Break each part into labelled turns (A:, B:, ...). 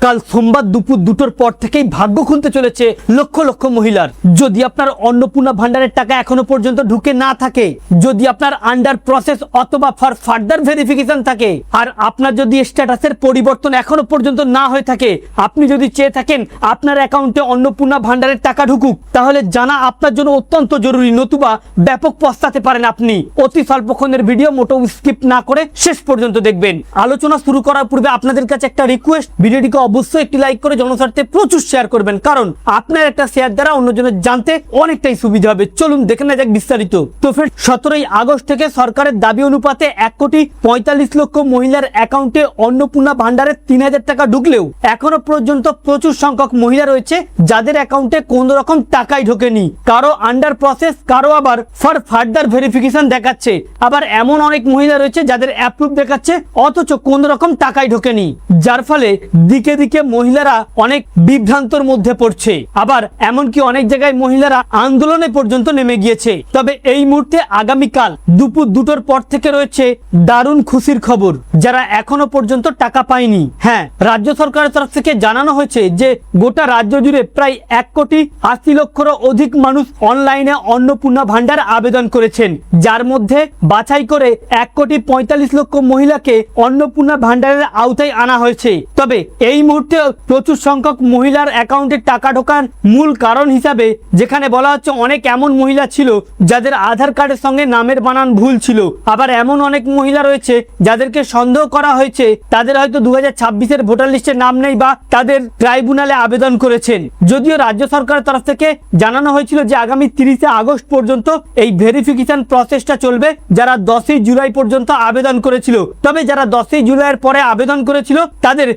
A: কাল সোমবার দুপুর 2টোর পর থেকেই ভাগ্য খুলতে চলেছে লক্ষ লক্ষ মহিলার। যদি আপনার অন্নপূর্ণা ভান্ডারের টাকা এখনো পর্যন্ত ঢুকে না থাকে, যদি আপনার আন্ডার প্রসেস অথবা ফর ফার্দার ভেরিফিকেশন থাকে, আর আপনার যদি স্ট্যাটাসের পরিবর্তন এখনো পর্যন্ত না হয়ে থাকে, আপনি যদি চেয়ে থাকেন আপনার অ্যাকাউন্টে অন্নপূর্ণা ভান্ডারের টাকা ঢুকুক, তাহলে জানা আপনার জন্য অত্যন্ত জরুরি, নতুবা ব্যাপক পস্তাতে পারেন আপনি। অতি স্বল্পক্ষণের ভিডিও, মোটেও স্কিপ না করে শেষ পর্যন্ত দেখবেন। আলোচনা শুরু করার পূর্বে আপনাদের কাছে একটা রিকোয়েস্ট, ভিডিওটিকে অবশ্যই একটি লাইক করে জনস্বার্থে প্রচুর শেয়ার করবেন, কারণ আপনার একটা শেয়ার দ্বারা অন্যজনের জানতে অনেকটাই সুবিধা হবে। চলুন দেখে নেওয়া যাক বিস্তারিত। তো ফ্রেন্ড, 17ই আগস্ট থেকে সরকারের দাবি অনুপাতে 1,45,00,000 মহিলার অ্যাকাউন্টে অন্নপূর্ণা ভান্ডারের 3,000 টাকা ঢুকলেও এখনো পর্যন্ত প্রচুর সংখ্যক মহিলা রয়েছে যাদের অ্যাকাউন্টে কোন রকম টাকাই ঢোকেনি। কারো আন্ডার প্রসেস, কারো আবার ফর ফার্দার ভেরিফিকেশন দেখাচ্ছে, আবার এমন অনেক মহিলা রয়েছে যাদের অ্যাপ্রুভ দেখাচ্ছে অথচ কোন রকম টাকাই ঢোকেনি, যার ফলে দিকে দিকে মহিলারা অনেক বিভ্রান্তর মধ্যে পড়ছে। আবার এমনকি অনেক জায়গায় মহিলারা আন্দোলনে পর্যন্ত নেমে গিয়েছে। তবে এই মুহূর্তে আগামীকাল দুপুর 2টোর পর থেকে রয়েছে দারুণ খুশির খবর, যারা এখনো পর্যন্ত টাকা পায়নি। হ্যাঁ, রাজ্য সরকারের তরফ থেকে জানানো হয়েছে যে গোটা রাজ্য জুড়ে প্রায় 1,80,00,000-রও অধিক মানুষ অনলাইনে অন্নপূর্ণা ভান্ডার আবেদন করেছেন, যার মধ্যে বাছাই করে 1,45,00,000 মহিলাকে অন্নপূর্ণা ভান্ডারের আওতায় আনা হয়েছে। তবে এই মুহূর্তে প্রচুর সংখ্যক মহিলার অ্যাকাউন্টে টাকা ঢোকার মূল কারণ হিসাবে যেখানে বলা হচ্ছে অনেক এমন মহিলা ছিল যাদের আধার কার্ডের সঙ্গে নামের বানান ভুল ছিল, আবার এমন অনেক মহিলা রয়েছে যাদেরকে সন্দেহ করা হয়েছে তাদের হয়তো 2026-এর ভোটার লিস্টে নাম নেই বা তাদের ট্রাইব্যুনালে আবেদন করেছেন। যদিও রাজ্য সরকারের তরফ থেকে জানানো হয়েছিল যে আগামী 30 আগস্ট পর্যন্ত এই ভেরিফিকেশন প্রসেসটা চলবে, যারা 10ই জুলাই পর্যন্ত আবেদন করেছিল। তবে যারা 10ই জুলাইয়ের পরে আবেদন করেছিল তাদের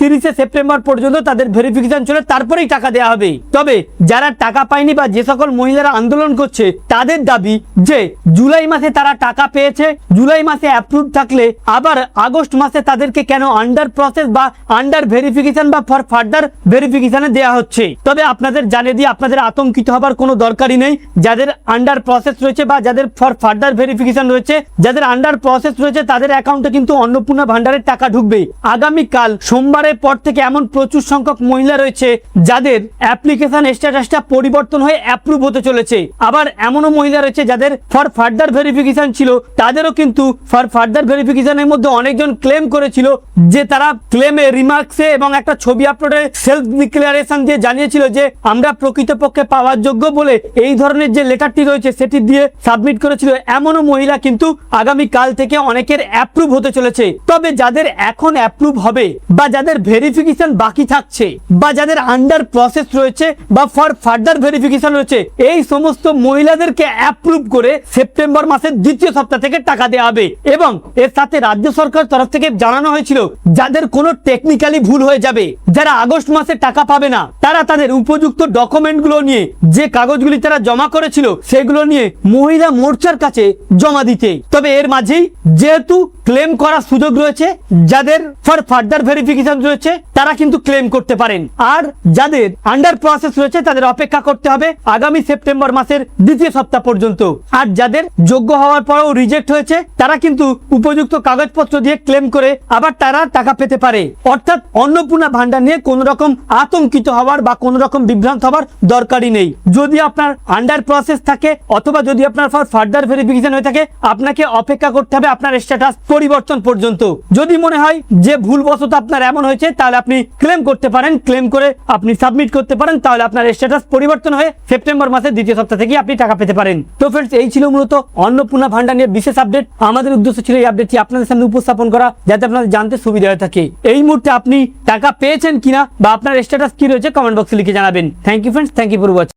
A: 30 সেপ্টেম্বর পর্যন্ত তাদের ভেরিফিকেশন চলে, তারপরেই টাকা দেওয়া হবে। তবে যারা টাকা পায়নি বা যে সকল মহিলারা আন্দোলন করছে তাদের দাবি যে জুলাই মাসে তারা টাকা পেয়েছে, জুলাই মাসে অ্যাপ্রুভ থাকলে আবার আগস্ট মাসে তাদেরকে কেন আন্ডার প্রসেস বা আন্ডার ভেরিফিকেশন বা ফর ফার্দার ভেরিফিকেশনে দেওয়া হচ্ছে। তবে আপনাদের জানিয়ে দিয়ে আপনাদের আতঙ্কিত হবার কোনো দরকারই নেই। যাদের আন্ডার প্রসেস রয়েছে বা যাদের ফর ফার্দার ভেরিফিকেশন রয়েছে, যাদের আন্ডার প্রসেস রয়েছে তাদের অ্যাকাউন্টে কিন্তু অন্নপূর্ণা ভান্ডারের টাকা ঢুকবে। আগামীকাল সোমবারের পর থেকে এমন প্রচুর সংখ্যক মহিলা রয়েছে যাদের অ্যাপ্লিকেশন স্ট্যাটাসটা পরিবর্তন হয়ে অ্যাপ্রুভ হতে চলেছে। আবার এমনও মহিলা রয়েছে যাদের ফর ফার্দার ভেরিফিকেশন ছিল, তাদেরও কিন্তু ফর ফার্দার ভেরিফিকেশনের মধ্যে অনেকজন ক্লেম করেছিল যে তারা ক্লেমে রিমার্কসে এবং একটা ছবি আপলোডে সেলফ ডিক্লারেশন দিয়ে জানিয়েছিল যে আমরা প্রকৃতপক্ষে পাওয়ার যোগ্য বলে এই ধরনের যে লেটারটি রয়েছে সেটি দিয়ে সাবমিট করেছিল। এমনও মহিলা কিন্তু আগামী কাল থেকে অনেকের অ্যাপ্রুভ হতে চলেছে। তবে যাদের এখন অ্যাপ্রুভ হবে বা যাদের ভেরিফিকেশন বাকি থাকছে বা যাদের আন্ডার প্রসেস রয়েছে বা ফর ফার্দার ভেরিফিকেশন রয়েছে, এই সমস্ত মহিলাদেরকে অ্যাপ্রুভ করে সেপ্টেম্বর মাসের 2য় সপ্তাহ থেকে টাকা দেওয়া হবে। এবং এর সাথে রাজ্য সরকার তরফ থেকে জানানো হয়েছিল যাদের কোনো টেকনিক্যালি ভুল হয়ে যাবে, যারা আগস্ট মাসে টাকা পাবে না, তারা তাদের উপযুক্ত ডকুমেন্টগুলো নিয়ে, যে কাগজগুলি তারা জমা করেছিল সেগুলো নিয়ে মহিলা মোর্চার কাছে জমা দিতে। তবে এর মাঝেই যেহেতু ক্লেম করার সুযোগ রয়েছে, যাদের ফর ফার্দার ভেরিফিকেশন রয়েছে তারা কিন্তু ক্লেম করতে পারেন, আর যাদের আন্ডার প্রসেস রয়েছে তাদের অপেক্ষা করতে হবে আগামী সেপ্টেম্বর মাসের 2য় সপ্তাহ পর্যন্ত। আর যাদের যোগ্য হওয়ার পরেও রিজেক্ট হয়েছে তারা কিন্তু উপযুক্ত কাগজপত্র দিয়ে ক্লেম করে আবার তারা টাকা পেতে পারে। অর্থাৎ অন্নপূর্ণা ভান্ডার নিয়ে কোন রকম আতঙ্কিত হওয়ার বা কোন রকম বিভ্রান্ত হওয়ার দরকারই নেই। যদি আপনার আন্ডার প্রসেস থাকে অথবা যদি আপনার ফর ফার্দার ভেরিফিকেশন হয়ে থাকে, আপনাকে অপেক্ষা করতে হবে আপনার স্ট্যাটাস পরিবর্তন পর্যন্ত। যদি মনে হয় যে ভুলবশত আপনার এমন হয়েছে তাহলে আপনি ক্লেম করতে পারেন, ক্লেম করে আপনি সাবমিট করতে পারেন, তাহলে আপনার স্ট্যাটাস পরিবর্তন হয়ে সেপ্টেম্বর মাসের 2য় সপ্তাহ থেকে আপনি টাকা পেতে পারেন। তো ফ্রেন্ডস, এই ছিল মূলত অন্নপূর্ণা ভান্ডার নিয়ে বিশেষ আপডেট। আমাদের উদ্দেশ্য ছিল এই আপডেটটি আপনাদের সামনে উপস্থাপন করা, যাতে আপনাদের জানতে সুবিধা হয়ে থাকে। এই মুহূর্তে আপনি টাকা পেয়েছেন কিনা বা আপনার স্ট্যাটাস কি রয়েছে কমেন্ট বক্সে লিখে জানাবেন। Thank you friends, thank you for watching.